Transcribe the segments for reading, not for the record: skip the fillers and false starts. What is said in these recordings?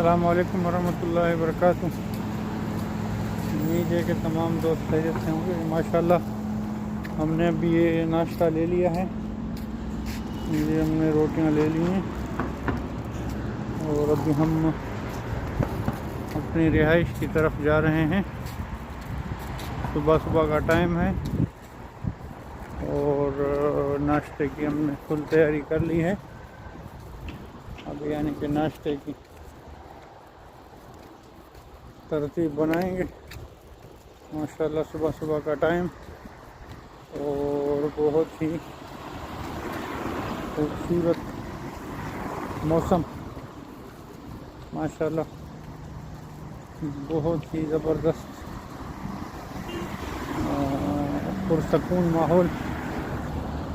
अस्सलामु अलैकुम वरहमतुल्लाहि वबरकातुहू। उम्मीद है कि तमाम दोस्त खैरियत से होंगे। माशाल्लाह हमने अभी ये नाश्ता ले लिया है। ये हमने रोटियां ले ली हैं और अभी हम अपनी रिहाइश की तरफ जा रहे हैं। सुबह सुबह का टाइम है और नाश्ते की हमने फुल तैयारी कर ली है। अब यानी कि नाश्ते की तरतीब बनाएंगे। माशाल्लाह सुबह सुबह का टाइम और बहुत ही खूबसूरत मौसम, माशाल्लाह बहुत ही ज़बरदस्त पुरसकून माहौल।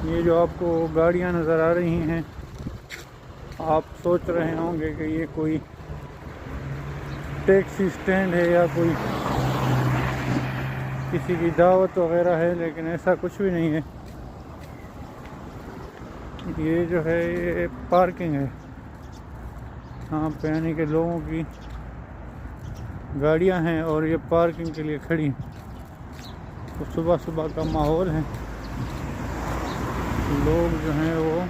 ये जो आपको गाड़ियाँ नज़र आ रही हैं, आप सोच रहे होंगे कि ये कोई टैक्सी स्टैंड है या कोई किसी की दावत वगैरह है, लेकिन ऐसा कुछ भी नहीं है। ये जो है ये पार्किंग है। यहाँ पे यानी कि लोगों की गाड़ियाँ हैं और ये पार्किंग के लिए खड़ी हैं। तो सुबह सुबह का माहौल है, लोग जो हैं वो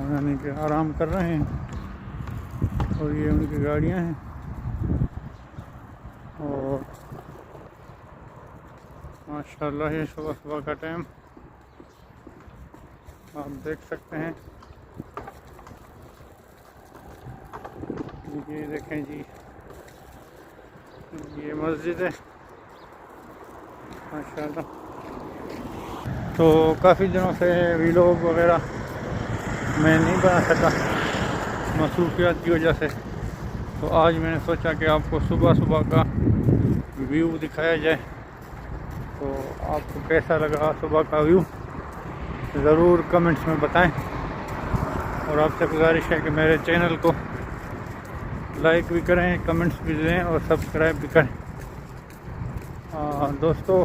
यानी कि आराम कर रहे हैं और ये उनकी गाड़ियाँ हैं। और माशाल्लाह ये सुबह सुबह का टाइम आप देख सकते हैं। ये देखें जी, ये मस्जिद है माशाल्लाह। तो काफ़ी दिनों से वीलॉग वगैरह मैं नहीं बना सका मसरूफियात की वजह से, तो आज मैंने सोचा कि आपको सुबह सुबह का व्यू दिखाया जाए। तो आपको कैसा लगा सुबह का व्यू ज़रूर कमेंट्स में बताएं और आपसे गुजारिश है कि मेरे चैनल को लाइक भी करें, कमेंट्स भी दें और सब्सक्राइब भी करें। दोस्तों